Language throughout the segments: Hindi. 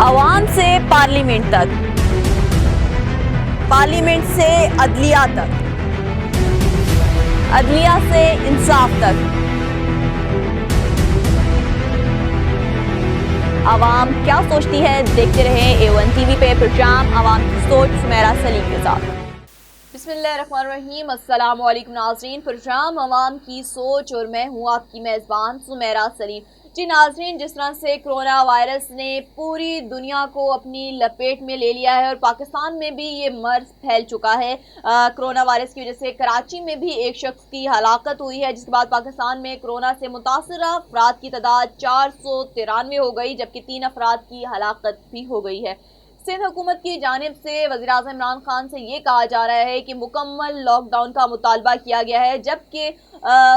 अवाम से पार्लियामेंट तक, पार्लियामेंट से अदलिया तक, अदलिया से इंसाफ तक। आवाम क्या सोचती है, देखते रहें A1 टीवी पे प्रोग्राम आवाम की सोच सुमेरा सलीम के साथ। बिस्मिल्लाहिर्रहमानिर्रहीम, अस्सलाम वालेकुम नाज़रीन। प्रोग्राम आवाम की सोच और मैं हूँ आपकी मेज़बान सुमेरा सलीम। जी नाज़रीन, जिस तरह से कोरोना वायरस ने पूरी दुनिया को अपनी लपेट में ले लिया है और पाकिस्तान में भी ये मर्ज फैल चुका है। कोरोना वायरस की वजह से कराची में भी एक शख्स की हलाकत हुई है, जिसके बाद पाकिस्तान में कोरोना से मुतासर अफराद की तादाद 493 हो गई, जबकि 3 अफराद की हलाकत भी हो गई है। सिंध हुकूमत की जानिब से वज़ीर-ए-आज़म इमरान खान से ये कहा जा रहा है कि मुकम्मल लॉकडाउन का मुतालबा किया गया है, जबकि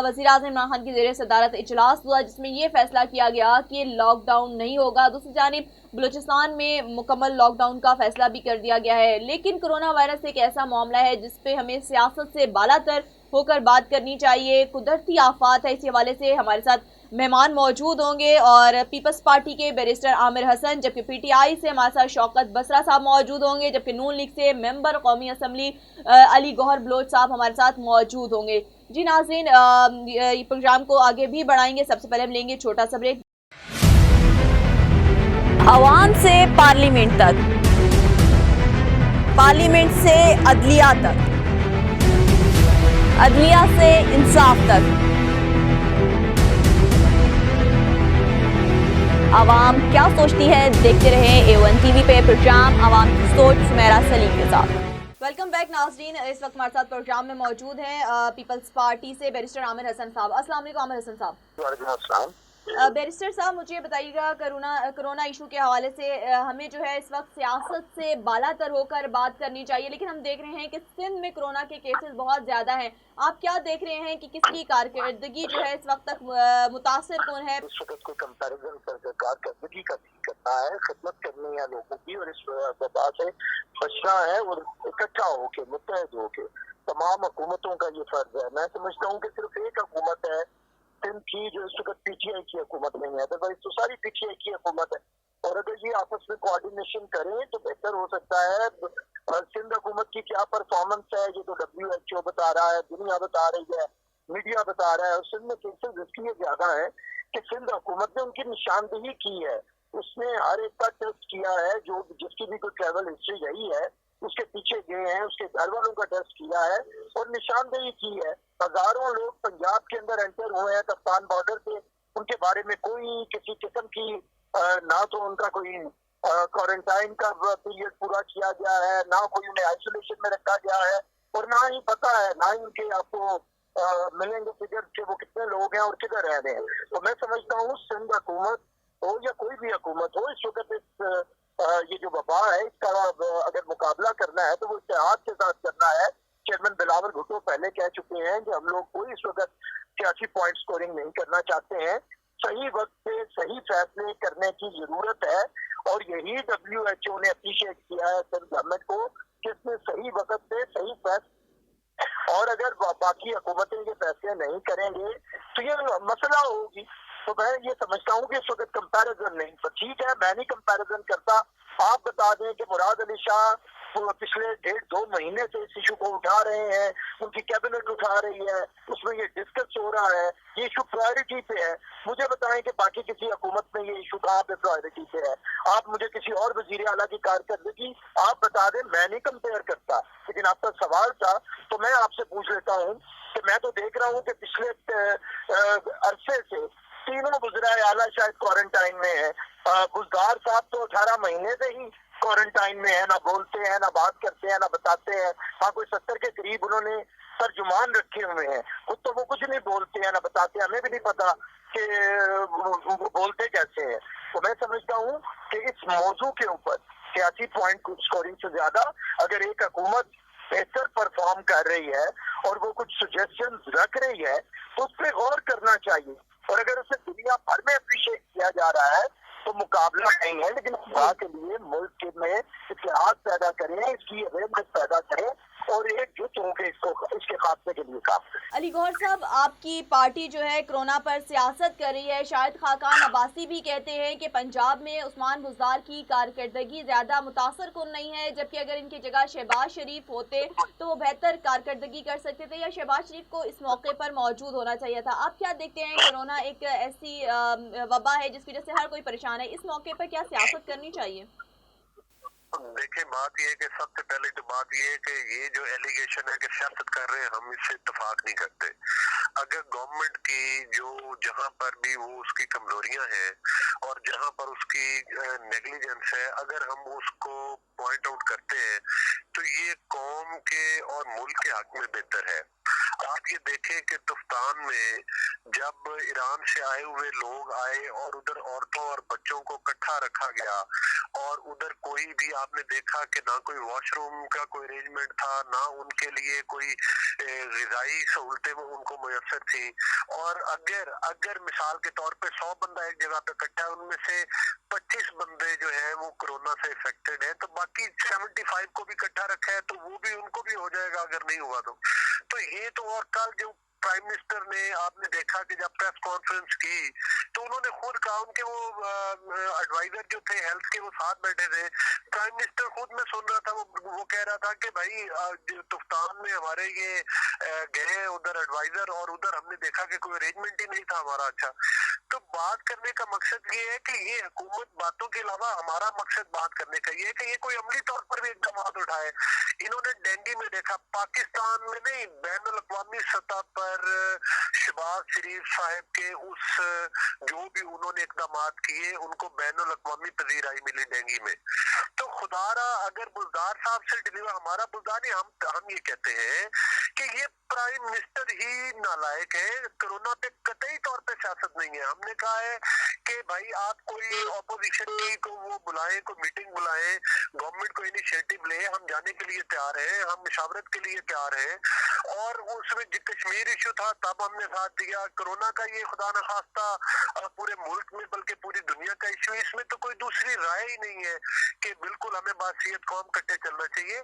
वज़ीर-ए-आज़म इमरान खान की ज़ेर सदारत इजलास हुआ, जिसमें यह फैसला किया गया कि लॉकडाउन नहीं होगा। दूसरी जानिब बलूचिस्तान में मुकम्मल लॉकडाउन का फैसला भी कर दिया गया है। लेकिन कोरोना वायरस एक ऐसा मामला है जिस पे हमें सियासत से बालातर होकर बात करनी चाहिए। कुदरती आफात है, इसी हवाले से हमारे साथ मेहमान मौजूद होंगे और पीपल्स पार्टी के बैरिस्टर आमिर हसन, जबकि PTI से हमारे साथ शौकत बसरा साहब मौजूद होंगे, जबकि नून लीग से मेंबर कौमी असम्बली अली गौहर बलोच साहब हमारे साथ मौजूद होंगे। जी नाज़रीन, प्रोग्राम को आगे भी बढ़ाएंगे। सबसे पहले हम लेंगे छोटा सा ब्रेक। अवाम से पार्लियामेंट तक, पार्लियामेंट से अदलिया तक, अदलिया से इंसाफ तक। आवाम क्या सोचती है, देखते रहें A1 टीवी पे प्रोग्राम आवाम की सोच सुमेरा सलीम के साथ। वेलकम बैक नाज़रीन, इस वक्त हमारे साथ प्रोग्राम में मौजूद हैं पीपल्स पार्टी से बैरिस्टर आमिर हसन साहब। अस्सलाम वालेकुम आमिर हसन साहब। वालेकुम अस्सलाम। बैरिस्टर साहब, मुझे बताइएगा, कोरोना इशू के हवाले से हमें जो है इस वक्त सियासत से बालातर होकर बात करनी चाहिए, लेकिन हम देख रहे हैं कि सिंध में कोरोना के केसेस बहुत ज़्यादा हैं। आप क्या देख रहे हैं कि किसकी कारकर्दगी जो है इस वक्त तक मुतासर कौन है? इस वक्त कोई कंपैरिजन करके कारकर्दगी का नहीं करना है, खिदमत करनी है लोगों की और इस वबा से बचना है और इकट्ठा होके मुत्तहद होके तमाम हुकूमतों का ये फर्ज है। मैं समझता हूँ कि सिर्फ एक हुकूमत है सिंध की जो इस वक्त PTI की हुकूमत नहीं है, अदरवाइज तो सारी PTI की हुकूमत है और अगर ये आपस में कोऑर्डिनेशन करें तो बेहतर हो सकता है। सिंध हुकूमत की क्या परफॉर्मेंस है ये तो WHO बता रहा है, दुनिया बता रही है, मीडिया बता रहा है और सिंध में केसेस इसलिए ज्यादा है कि सिंध हुकूमत ने उनकी निशानदेही की है। उसने हर एक का टेस्ट किया है, जो जिसकी भी कोई ट्रैवल हिस्ट्री रही है उसके पीछे गए हैं, उसके घर वालों का टेस्ट किया है और निशानदेही की है। हजारों लोग पंजाब के अंदर एंटर हुए हैं कप्तान बॉर्डर पे, उनके बारे में कोई किसी किस्म की ना तो उनका कोई क्वारंटाइन का पीरियड पूरा किया गया है, ना कोई उन्हें आइसोलेशन में रखा गया है और ना ही पता है, ना ही उनके आपको मिलेंगे फिगर के वो कितने लोग हैं और किधर रह रहे हैं। तो मैं समझता हूँ सिंध हुकूमत हो या कोई भी हुकूमत हो, इस वक्त इस ये जो वबा है इसका अगर मुकाबला करना है तो वो इत्तेहाद के साथ करना है। चेयरमैन बिलावल भुट्टो पहले कह चुके हैं कि हम लोग कोई इस वक्त सियासी पॉइंट स्कोरिंग नहीं करना चाहते हैं, सही वक्त पे सही फैसले करने की जरूरत है और यही WHO ने अप्रिशिएट किया है सिंध गवर्नमेंट को कि इसने सही वक्त पे सही फैसले, और अगर बाकी हुकूमतें ये फैसले नहीं करेंगे तो ये मसला होगी। तो मैं ये समझता हूँ कि इस वक्त कंपैरिजन नहीं, तो ठीक है मैं नहीं कंपैरिजन करता। आप बता दें कि मुराद अली शाह पिछले 1.5-2 महीने से इस इशू को उठा रहे हैं, उनकी कैबिनेट उठा रही है, उसमें ये डिस्कस हो रहा है, ये इशू प्रायोरिटी पे है। मुझे बताएं कि बाकी किसी हुकूमत में ये इशू कहाँ पे प्रायोरिटी पे है? आप मुझे किसी और वजीर आला की कारकर्दगी आप बता दें, मैं नहीं कंपेयर करता। लेकिन आपका सवाल था तो मैं आपसे पूछ लेता हूँ कि मैं तो देख रहा हूँ कि पिछले अरसे से तीनों वज़ीर आला शायद क्वारंटाइन में है। बुज़दार साहब तो 18 महीने से ही क्वारंटाइन में है, ना बोलते हैं, ना बात करते हैं, ना बताते हैं। हाँ, कोई 70 के करीब उन्होंने तर्जुमान रखे हुए हैं, खुद तो वो कुछ नहीं बोलते हैं ना बताते हैं, हमें भी नहीं पता कि वो बोलते कैसे हैं। तो मैं समझता हूँ कि इस मौजू के ऊपर सियासी पॉइंट स्कोरिंग से ज्यादा अगर एक हुकूमत बेहतर परफॉर्म कर रही है और वो कुछ सजेशन रख रही है तो उस पर गौर करना चाहिए और अगर उसे दुनिया भर में अप्रिशिएट किया जा रहा है तो मुकाबला नहीं है। लेकिन खुदा के लिए मुल्क में इतिहास पैदा करें, इसकी अवेयरनेस पैदा करें और एकजुट होकर इसके खात्मे के लिए काम करें। अली गौहर साहब, आपकी पार्टी जो है कोरोना पर सियासत कर रही है। शाहिद खाकान अब्बासी भी कहते हैं कि पंजाब में उस्मान बुज़दार की कारकर्दगी ज़्यादा मुतासर कुन नहीं है, जबकि अगर इनकी जगह शहबाज शरीफ होते तो वो बेहतर कारकर्दगी कर सकते थे, या शहबाज शरीफ को इस मौके पर मौजूद होना चाहिए था। आप क्या देखते हैं? कोरोना एक ऐसी वबा है जिसकी वजह से हर कोई परेशान है, इस मौके पर क्या सियासत करनी चाहिए? देखिए, बात यह है कि सबसे पहले तो बात यह है कि ये जो एलिगेशन है कि सियासत कर रहे हैं, हम इससे इत्तेफाक नहीं करते। अगर गवर्नमेंट की जो जहां पर भी वो उसकी कमजोरियां हैं और जहां पर उसकी नेग्लिजेंस है, अगर हम उसको पॉइंट आउट करते हैं तो ये कौम के और मुल्क के हक में बेहतर है। आप ये देखें कि तुफ्तान में जब ईरान से आए हुए लोग आए और उधर औरतों और बच्चों को इकट्ठा रखा गया और उधर कोई भी आपने देखा कि ना कोई वॉशरूम का कोई अरेंजमेंट था, ना उनके लिए कोई ग़िज़ाई सहूलतें उनको मुयस्सर थी। और अगर मिसाल के तौर पे 100 बंदा एक जगह पे इकट्ठा है, उनमें से 25 बंदे जो है वो कोरोना से इफेक्टेड है, तो बाकी 75 को भी इकट्ठा रखा है तो वो भी उनको भी हो जाएगा अगर नहीं हुआ तो ये तो। और कल जो प्राइम मिनिस्टर ने आपने देखा कि जब प्रेस कॉन्फ्रेंस की तो उन्होंने खुद कहा, उनके वो एडवाइजर जो थे हेल्थ के वो साथ बैठे थे, प्राइम मिनिस्टर खुद मैं सुन रहा था, वो कह रहा था कि भाई तुफ्तान में हमारे ये गए उधर एडवाइजर और उधर हमने देखा कि कोई अरेंजमेंट ही नहीं था हमारा। अच्छा, तो बात करने का मकसद ये है कि ये हुकूमत बातों के अलावा हमारा मकसद बात करने का ये है कि ये कोई अमली तौर पर भी इकदाम उठाए। इन्होंने डेंगू में देखा, पाकिस्तान में नहीं बैनुल अक़वामी सतह पर शहबाज शरीफ साहब के उस जो भी उन्होंने इकदाम किए उनको बैनुल अक़वामी पजीराई मिली डेंगू में। तो खुदारा अगर बुज़दार साहब से डिलीवर हमारा बुज़दार नहीं, हम ये कहते हैं कि ये प्राइम मिनिस्टर ही नालायक है, कोरोना पे कतई तौर पे सियासत नहीं है। हमने कहा है कि भाई आप कोई ऑपोजिशन की को वो बुलाएं, कोई मीटिंग बुलाएं, गवर्नमेंट को इनिशिएटिव ले, हम जाने के लिए तैयार हैं, हम मुशावरत के लिए तैयार हैं। और उसमें कश्मीर इशू था तब हमने साथ दिया। कोरोना का ये खुदा न खास्ता पूरे मुल्क में बल्कि पूरी दुनिया का इशू, इसमें तो कोई दूसरी राय ही नहीं है कि बिल्कुल हमें बासियत कौम कट्टे चलना चाहिए।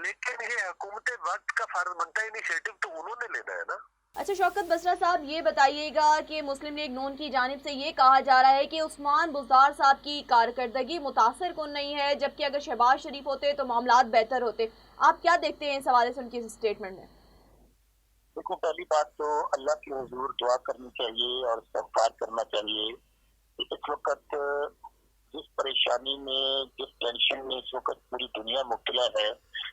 लेकिन ये हुकूमत वक्त का फर्ज बनता है, इनिशिएटिव तो उन्होंने लेना है ना। अच्छा शौकत बसरा साहब, ये बताइएगा कि मुस्लिम लीग नून की जानिब से ये कहा जा रहा है कि उस्मान बुज़दार साहब की कारकर्दगी मुतासर कुन नहीं है, जबकि अगर शहबाज शरीफ होते तो मामलात बेहतर होते। आप क्या देखते हैं इस हवाले से उनकी स्टेटमेंट में? देखो, पहली बात तो अल्लाह के हुजूर दुआ करनी चाहिए और इस्तग़फ़ार करना चाहिए। इस वक्त जिस परेशानी में, जिस टेंशन में इस वक्त पूरी दुनिया मुब्तला है,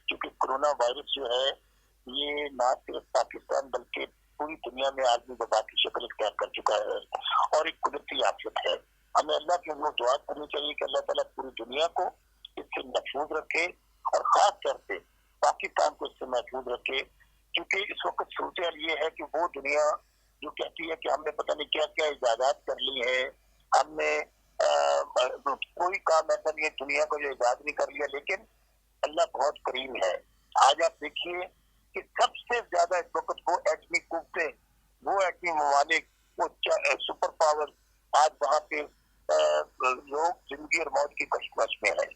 क्योंकि कोरोना वायरस जो है ये ना सिर्फ पाकिस्तान बल्कि पूरी दुनिया में आदमी वबा की शक्ल इख्तियार कर चुका है और एक कुदरती आफत है। हमें अल्लाह के हुजूर दुआ करनी चाहिए कि अल्लाह ताला पूरी दुनिया को इससे महफूज रखे और खास तौर पे पाकिस्तान को इससे महफूज रखे, क्योंकि इस वक्त सूरत ये है कि वो दुनिया जो कहती है कि हमने पता नहीं क्या क्या इजादात कर ली है, हमने कोई काम ऐसा नहीं है दुनिया को जो इजाद नहीं कर लिया, लेकिन अल्लाह बहुत करीम है। आज आप देखिए कि सबसे ज्यादा इस वक्त वो एटमी कुव्वतें, वो एटमी ममालिक, वो सुपर पावर, आज वहाँ पे लोग जिंदगी और मौत की कशमकश में है।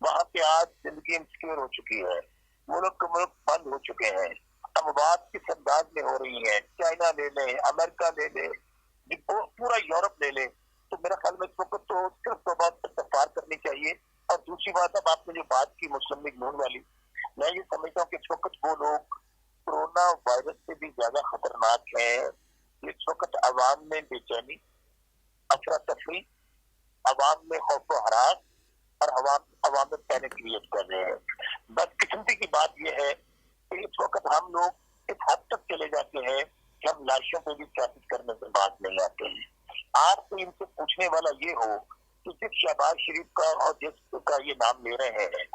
वहाँ पे आज जिंदगी इंसिक्योर हो चुकी है, मुल्क के मुल्क बंद हो चुके हैं, अमवात किस अंदाज में हो रही है। चाइना ले ले, अमेरिका ले ले, पूरा यूरोप ले ले, तो मेरा ख्याल में इस वक्त तो सिर्फ तो बात इस्तग़फ़ार करनी चाहिए। और दूसरी बात, अब आपने जो बात की मुस्लिम लीग नून वाली, मैं ये समझता हूँ कि इस वक्त वो लोग कोरोना वायरस से भी ज्यादा खतरनाक है। इस वक्त अवाम में बेचैनी, अफरा तफरी, अवाम में खौफ व हरास और अवाम में पैनिक क्रिएट कर रहे हैं। बदकिस्मती की बात यह है कि इस वक्त हम लोग इस हद तक चले जाते हैं कि हम लाशों पे भी सियासत करने से बात नहीं आते हैं। आज तो इनसे पूछने वाला ये हो कि जिस शहबाज शरीफ का और जिसका ये नाम ले रहे हैं,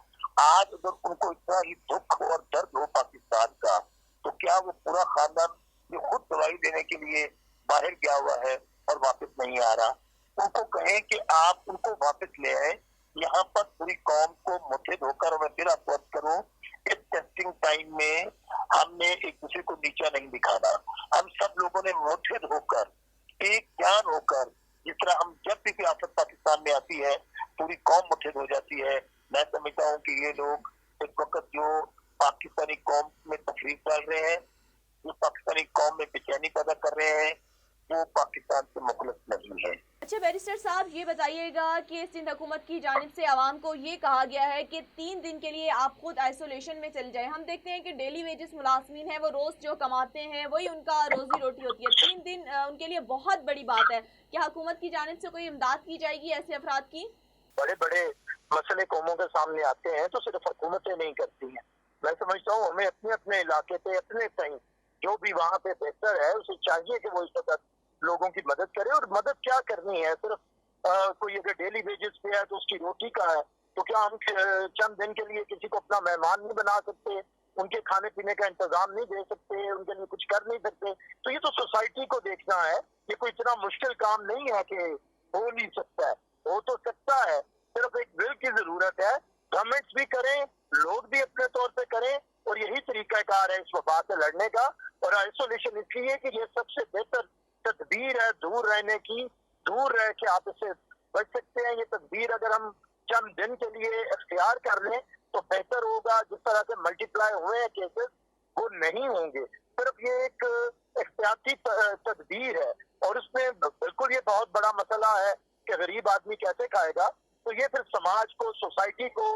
आज अगर उनको इतना ही दुख और दर्द हो पाकिस्तान का, तो क्या वो पूरा खानदान जो खुद दवाई देने के लिए बाहर गया हुआ है और वापस नहीं आ रहा, उनको कहें कि आप उनको वापस ले आए। यहाँ पर पूरी कौम को मुत्तहिद होकर, मैं फिर आपको अर्ज करूं, इस टेस्टिंग टाइम में हमने एक दूसरे को नीचा नहीं दिखाना। हम सब लोगों ने मुत्तहिद होकर, एक जान होकर, जिस तरह हम जब भी आफत पाकिस्तान में आती है पूरी कौम मुत्तहिद हो जाती है। मैं समझता हूँ कि ये लोग इस वक्त जो पाकिस्तानी कौम बताइएगा कि सिंध हुकूमत की जानिब से आवाम को ये कहा गया है कि 3 दिन के लिए आप खुद आइसोलेशन में चले जाएं। हम देखते हैं कि डेली वेजेस मुलाजमीन हैं, वो रोज़ जो कमाते हैं वही उनका रोजी रोटी होती है। 3 दिन उनके लिए बहुत बड़ी बात है। क्या हुकूमत की जानिब से कोई इमदाद की जाएगी ऐसे अफराद की? बड़े बड़े मसले कौमों के सामने आते हैं तो सिर्फ हुकूमतें नहीं करती हैं। मैं समझता हूँ हमें अपने अपने इलाके पे अपने कहीं जो भी वहाँ पे बेहतर है उसे चाहिए कि वो इस वक्त लोगों की मदद करे। और मदद क्या करनी है, सिर्फ कोई अगर डेली वेजेस पे है तो उसकी रोटी का है, तो क्या हम चंद दिन के लिए किसी को अपना मेहमान नहीं बना सकते, उनके खाने पीने का इंतजाम नहीं दे सकते, उनके लिए कुछ कर नहीं सकते? तो ये तो सोसाइटी को देखना है। ये कोई इतना मुश्किल काम नहीं है कि हो नहीं सकता है, हो तो सकता है, सिर्फ एक बिल की जरूरत है। गवर्नमेंट्स भी करें, लोग भी अपने तौर पे करें, और यही तरीकाकार है इस वबा से लड़ने का। और आइसोलेशन इसलिए कि ये सबसे बेहतर तदबीर है दूर रहने की। दूर रह के आप इससे बच सकते हैं। ये तदबीर अगर हम चंद दिन के लिए इख्तियार कर लें तो बेहतर होगा। जिस तरह से मल्टीप्लाई हुए हैं केसेस वो नहीं होंगे। सिर्फ ये एक एहतियाती तदबीर है, और उसमें बिल्कुल ये बहुत बड़ा मसला है कि गरीब आदमी कैसे खाएगा। तो ये फिर समाज को, सोसाइटी को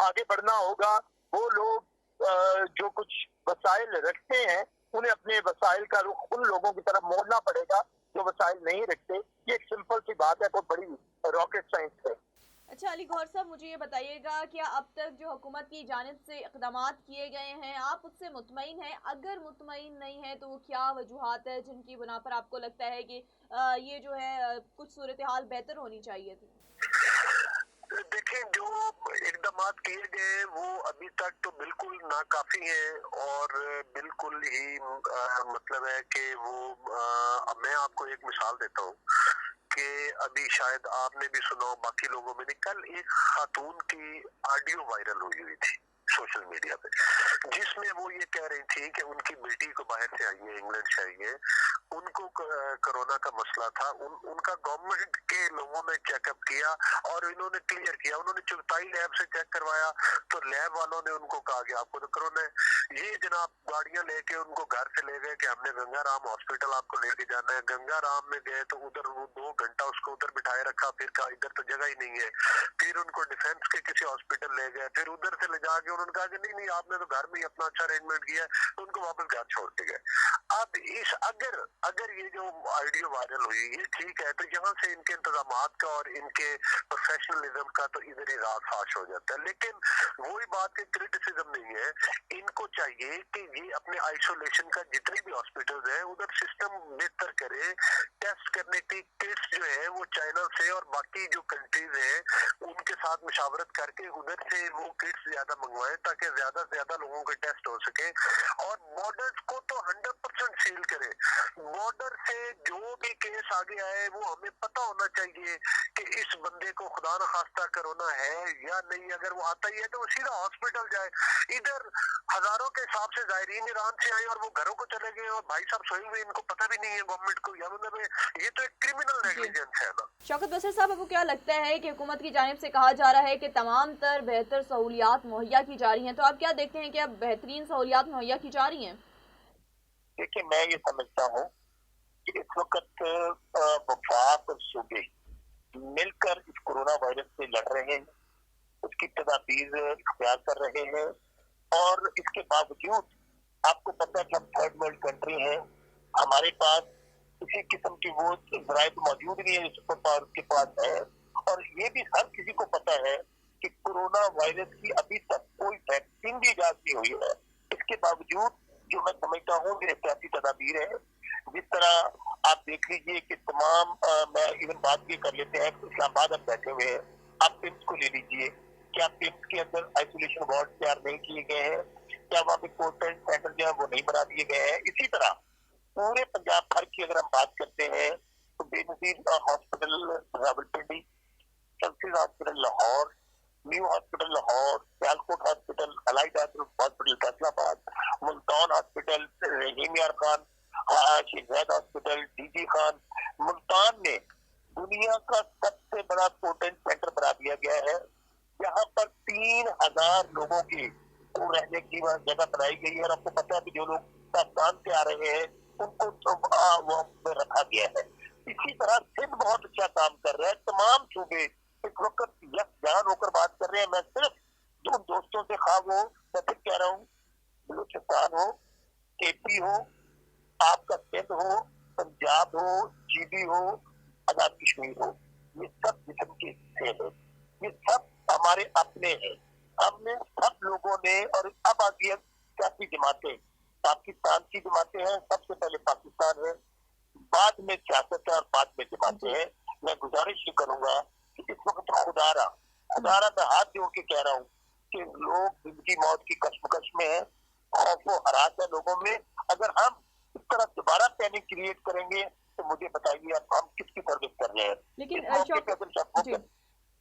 आगे बढ़ना होगा। वो लोग जो कुछ वसाइल रखते हैं उन्हें अपने वसाइल का रुख उन लोगों की तरफ मोड़ना पड़ेगा जो वसाइल नहीं रखते। ये एक सिंपल सी बात है, कोई बड़ी रॉकेट साइंस है। अच्छा अली गौहर साहब, मुझे ये बताइएगा क्या अब तक जो हुकूमत की जानिब से इक़दामात किए गए हैं आप उससे मुतमईन हैं? अगर मुतमईन नहीं है तो वो क्या वजूहात है जिनकी बुना पर आपको लगता है कि ये जो है कुछ सूरत हाल बेहतर होनी चाहिए थी? देखिए, जो इकदाम किए गए वो अभी तक तो बिल्कुल नाकाफी हैं और बिल्कुल ही मतलब है कि वो मैं आपको एक मिसाल देता हूँ कि अभी शायद आपने भी सुना हो, बाकी लोगों में नहीं, कल एक खातून की ऑडियो वायरल हुई थी सोशल मीडिया पे, जिसमें वो ये कह रही थी कि उनकी बेटी को बाहर से आई है, इंग्लैंड से आई है, उनको कोरोना का मसला था, उनका गवर्नमेंट के लोगों ने चेकअप किया और इन्होंने क्लियर किया। उन्होंने चुगताई लैब से चेक करवाया तो लैब वालों ने उनको कहा कि आपको तो कोरोना है। ये जनाब गाड़ियां लेके उनको घर से ले गए कि हमने गंगाराम हॉस्पिटल आपको लेके जाना है। गंगाराम में गए तो उधर वो 2 घंटा उसको उधर बिठाए रखा, फिर कहा इधर तो जगह ही नहीं है। फिर उनको डिफेंस के किसी हॉस्पिटल ले गए, फिर उधर से ले जाके उन्होंने कहा कि नहीं नहीं आपने तो घर में ही अपना अच्छा अरेंजमेंट किया है, तो उनको वापस घर छोड़ के गए। अब इस अगर ये जो ऑडियो वायरल हुई ये ठीक है तो यहाँ से इनके इंतजामात का और इनके प्रोफेशनलिज्म का तो इधर ही राज फाश हो जाता है। लेकिन वही बात है, क्रिटिसिज्म नहीं है, इनको चाहिए कि ये अपने आइसोलेशन का जितने भी हॉस्पिटल है उधर सिस्टम बेहतर करे। टेस्ट करने की किट्स जो है वो चाइना से और बाकी जो कंट्रीज है उनके साथ मुशावरत करके उधर से वो किट्स ज्यादा मंगवाएं ताकि ज्यादा से ज्यादा लोगों के टेस्ट हो सके। और बॉर्डर को तो 100% सील करे। बॉर्डर से जो भी केस आगे आए वो हमें पता होना चाहिए कि इस बंदे को खुदा न खास्ता कोरोना है या नहीं। अगर वो आता ही है तो वो सीधा हॉस्पिटल जाए। इधर हजारों के हिसाब से जायरीन ईरान से आए और वो घरों को चले गए और भाई साहब सोए हुए, इनको पता भी नहीं है गवर्नमेंट को। या मतलब ये तो एक क्रिमिनल नेग्लिजेंस है ना। शौकत बशीर साहब, आपको क्या लगता है कि हुकूमत की जानिब से कहा जा रहा है कि तमाम तर बेहतर सहूलियात मुहैया की जा रही हैं, तो आप क्या देखते हैं कि अब बेहतरीन सहूलियात मुहैया की जा रही हैं? देखिए, मैं ये समझता हूँ कि इस वक्त वफाक और सूबे मिलकर इस कोरोना वायरस से लड़ रहे हैं, उसकी तदाबीर इख्तियार कर रहे हैं। और इसके बावजूद आपको पता है कि हम थर्ड वर्ल्ड कंट्री हैं, हमारे पास किसी किस्म की वो जराए तो मौजूद नहीं है सुपर पावर के पास है। और ये भी हर किसी को पता है कि कोरोना वायरस की अभी तक कोई वैक्सीन भी इजाद नहीं हुई है। इसके बावजूद जो मैं समझता हूँ कि एहतियाती तदाबीर है। जिस तरह आप देख लीजिए कि तमाम मैं इवन बात ये कर लेते हैं, इस्लामाबाद अब बैठे हुए हैं, आप पिम्स को ले लीजिए, क्या पिम्स के अंदर आइसोलेशन वार्ड तैयार नहीं किए गए हैं? क्या वहाँ पे क्वारंटाइन सेंटर जो है वो नहीं बना दिए गए हैं? इसी तरह पूरे पंजाब भर की अगर हम बात करते हैं तो बेनजीर हॉस्पिटल रावलपिंडी, चर्चिज hospital Lahore, new hospital Lahore, Sialkot hospital, allied hospital Faisalabad, Multan hospital, Rahim Yar Khan, Sheikh Zayed hospital, DG Khan, Multan में दुनिया का सबसे बड़ा क्वारंटाइन सेंटर बना दिया गया है। यहाँ पर 3000 लोगों की रहने की जगह बनाई गई है। और आपको पता है कि जो लोग पाकिस्तान से आ रहे हैं उनको तो रखा गया है। इसी तरह सिंध बहुत अच्छा काम कर रहा है। तमाम सूबे इस वक्त यकजान होकर बात कर रहे हैं। मैं सिर्फ दो दोस्तों से खा वो, मैं फिर कह रहा हूँ, बलूचिस्तान हो, केपी हो, आपका सिंध हो, पंजाब हो, जीबी हो, आजाद कश्मीर हो, ये सब जिस्म के हिस्से हैं, ये सब हमारे अपने हैं। हमने सब लोगों ने, और अब आगे सियासी जमातें, पाकिस्तान की जमातें हैं, सबसे पहले पाकिस्तान है, बाद में सियासत है और बाद में जमातें हैं। मैं गुजारिश ये करूंगा कि इस वक्त खुदारा मैं हाथ जोड़ के कह रहा हूँ कि लोग जिंदगी मौत की कश्मकश में है, खौफ व हरास है लोगों में। अगर हम इस तरह दोबारा पैनिक क्रिएट करेंगे तो मुझे बताइए अब हम किसकी सर्विस कर रहे हैं। लेकिन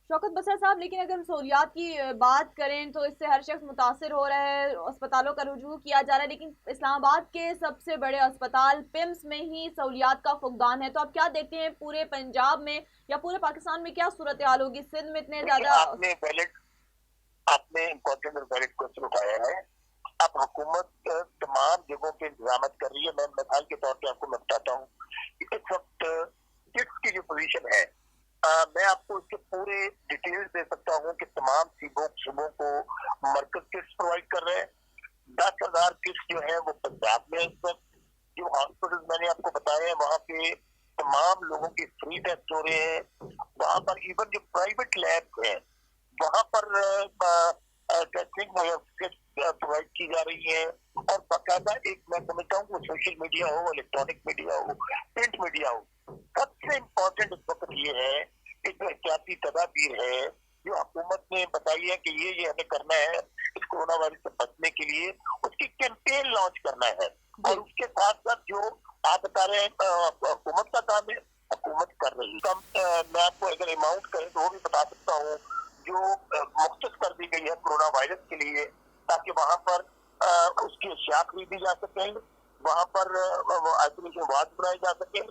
शौकत बसर साहब, लेकिन अगर सहूलियात की बात करें तो इससे हर शख्स मुतासिर हो रहा है, अस्पतालों का रुजू किया जा रहा है, लेकिन इस्लामाबाद के सबसे बड़े अस्पताल पिम्स में ही सहूलियात का फुकदान है। तो आप क्या देखते हैं पूरे पंजाब में या पूरे पाकिस्तान में क्या सूरत हाल होगी? सिंध में इतने ज्यादा आपने इम्पोर्टेंट और वैलिड क्वेश्चन उठाया है। अब हुकूमत तमाम जगहों पे इंतजाम कर रही है। मैं मिसाल के तौर पे आपको मैं बताता हूँ इस वक्त किट्स की जो पोजीशन है, मैं आपको इसके पूरे डिटेल्स दे सकता हूँ कि तमाम सूबों को मरकज किट्स प्रोवाइड कर रहे हैं। 10,000 किट्स जो है वो पंजाब में इस वक्त, जो हॉस्पिटल मैंने आपको बताया है वहाँ पे तमाम लोगों की फ्री टेस्ट हो रहे हैं। वहाँ पर इवन जो प्राइवेट लैब है वहाँ पर टेस्टिंग प्रोवाइड की जा रही है। और बाकायदा एक मैं समझता हूँ सोशल मीडिया हो, इलेक्ट्रॉनिक मीडिया हो, प्रिंट मीडिया हो, सबसे इम्पोर्टेंट इस वक्त ये है कि जो एहतियाती तदाबीर है जो हुकूमत ने बताई है कि ये हमें करना है इस कोरोना वायरस से बचने के लिए, उसकी कैंपेन लॉन्च करना है। और उसके साथ साथ जो आप बता रहे हैं हुकूमत का काम है, हुकूमत कर रही है। मैं आपको अगर अमाउंट करें तो वो भी बता सकता हूँ जो मुख्तस कर दी गई है कोरोना वायरस के लिए, ताकि वहाँ पर उसकी अशिया खरीदी जा सके, वहाँ पर आइसोलेशन वार्ड बनाए जा सके।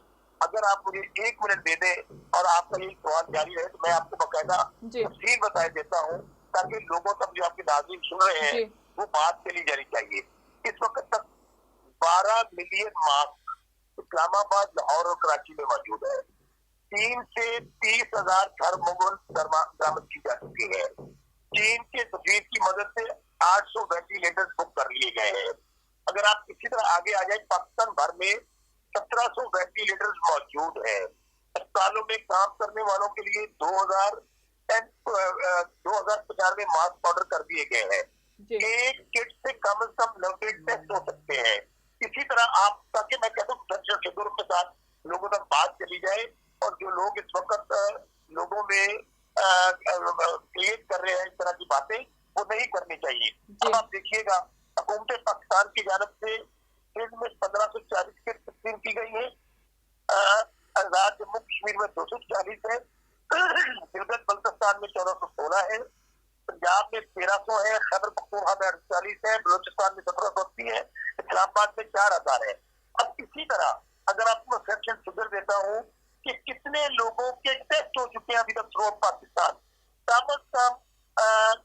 अगर आप मुझे 1 मिनट दे दें और आपका ये सवाल जारी रहे तो मैं आपको बाकायदा तफसील बता देता हूँ, ताकि लोगों तक जो आपके नाज़रीन सुन रहे हैं वो बात चली जानी चाहिए। इस वक्त तक 12 मिलियन मास्क इस्लामाबाद, लाहौर और कराची में मौजूद है। 3 से 30,000 थर्मोगन बरामद की जा चुकी है। चीन के सफीर की मदद से 800 वेंटिलेटर बुक कर लिए गए हैं। अगर आप इसी तरह आगे आ जाए, पाकिस्तान भर में 1700 वेंटिलेटर मौजूद है। अस्पतालों में काम करने वालों के लिए 2095 मास्क ऑर्डर कर दिए गए हैं। एक किट से कम 90 टेस्ट हो सकते हैं। इसी तरह आप, ताकि मैं कहता हूँ तशद्दुद के साथ लोगों तक बात चली जाए, और जो लोग इस वक्त लोगों में क्रिएट कर रहे हैं इस तरह की बातें, वो नहीं करनी चाहिए। अब आप देखिएगा हुकूमत पाकिस्तान की जानब से सिंध में 1540 किट तस्लीम की गई है, आजाद जम्मू कश्मीर में 240 है, गिलगित बल्तिस्तान में 1416 है, पंजाब में 1300 है, खैबर पख्तूनख्वा में 48 है, बलूचिस्तान में 1780 है, इस्लामाबाद में 4000 है। अब इसी तरह अगर आपको सेक्शन फिगर देता हूँ कि कितने लोगों के टेस्ट हो चुके हैं अभी तक थ्रू पाकिस्तान, कम अज कम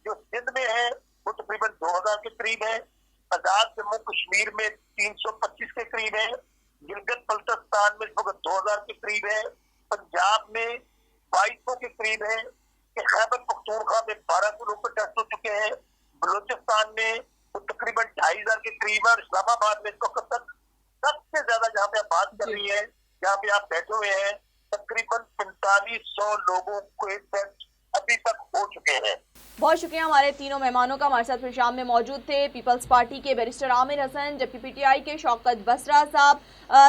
जो सिंध में है वो तकरीबन 2000 के करीब है, आजाद जम्मू कश्मीर में 325 के करीब है, गिलगित बल्तिस्तान में 2000 के करीब है, पंजाब में 2200 के करीब है, खैबर पख्तूनख्वा में 1200 लोग टेस्ट हो चुके हैं, बलूचिस्तान में तो तकरीबन 2500 के करीब है, इस्लामाबाद में इसको तक सबसे ज्यादा जहाँ पे आप बात कर रही है, जहाँ पे आप बैठे हुए हैं, तकरीबन 4500 लोगों के टेस्ट अभी तक हो चुके हैं। बहुत शुक्रिया हमारे तीनों मेहमानों का। हमारे साथ प्रोग्राम में मौजूद थे पीपल्स पार्टी के बैरिस्टर आमिर हसन, जबकि पीटीआई के शौकत बसरा साहब,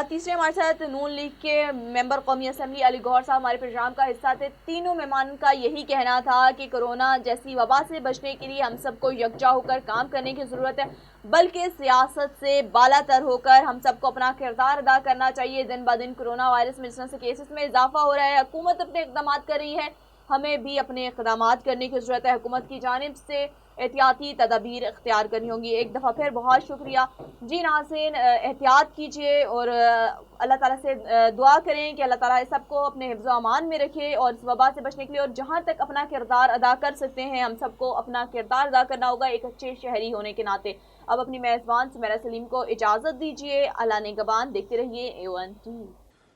तीसरे हमारे साथ नून लीग के मेंबर कौमी असम्बली अली गौहर साहब हमारे प्रोग्राम का हिस्सा थे। तीनों मेहमानों का यही कहना था कि कोरोना जैसी वबा से बचने के लिए हम सबको यकजा होकर काम करने की ज़रूरत है, बल्कि सियासत से बालातर होकर हम सबको अपना किरदार अदा करना चाहिए। दिन ब दिन कोरोना वायरस में जिस तरह से केसेस में इजाफा हो रहा है, हुकूमत अपने इक़दाम कर रही है, हमें भी अपने इक़दाम करने की ज़रूरत है। हुकूमत की जानिब से एहतियाती तदाबीर इख्तियार करनी होंगी। एक दफ़ा फिर बहुत शुक्रिया जी नाज़रीन, एहतियात कीजिए और अल्लाह ताला से दुआ करें कि अल्लाह ताला सबको अपने हिफ्ज़ अमान में रखे और इस वबा से बचने के लिए, और जहाँ तक अपना किरदार अदा कर सकते हैं हम सबको अपना किरदार अदा करना होगा एक अच्छे शहरी होने के नाते। अब अपनी मेज़बान सुमेरा सलीम को इजाज़त दीजिए। अल्लाह निगहबान। देखते रहिए A1 TV।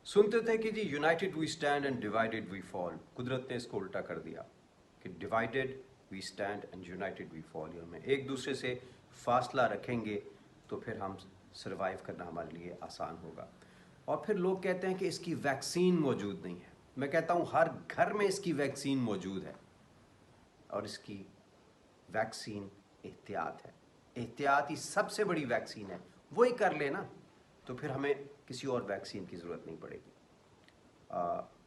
सुनते थे कि जी united we stand and divided we fall. कुदरत ने इसको उल्टा कर दिया कि divided we stand and united we fall. हमें एक दूसरे से फासला रखेंगे तो फिर हम सर्वाइव करना हमारे लिए आसान होगा। और फिर लोग कहते हैं कि इसकी वैक्सीन मौजूद नहीं है। मैं कहता हूँ हर घर में इसकी वैक्सीन मौजूद है, और इसकी वैक्सीन एहतियात है। एहतियात ही सबसे बड़ी वैक्सीन है, वही कर लेना तो फिर हमें किसी और वैक्सीन की ज़रूरत नहीं पड़ेगी।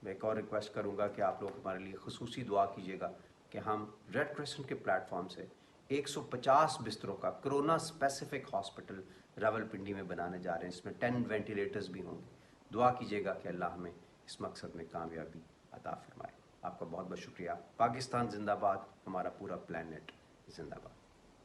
मैं एक और रिक्वेस्ट करूँगा कि आप लोग हमारे लिए खुसूसी दुआ कीजिएगा कि हम रेड क्रिसेंट के प्लेटफॉर्म से 150 बिस्तरों का कोरोना स्पेसिफिक हॉस्पिटल रावलपिंडी में बनाने जा रहे हैं। इसमें 10 वेंटिलेटर्स भी होंगे। दुआ कीजिएगा कि अल्लाह हमें इस मकसद में कामयाबी अता फरमाए। आपका बहुत बहुत शुक्रिया। पाकिस्तान जिंदाबाद, हमारा पूरा प्लेनेट जिंदाबाद।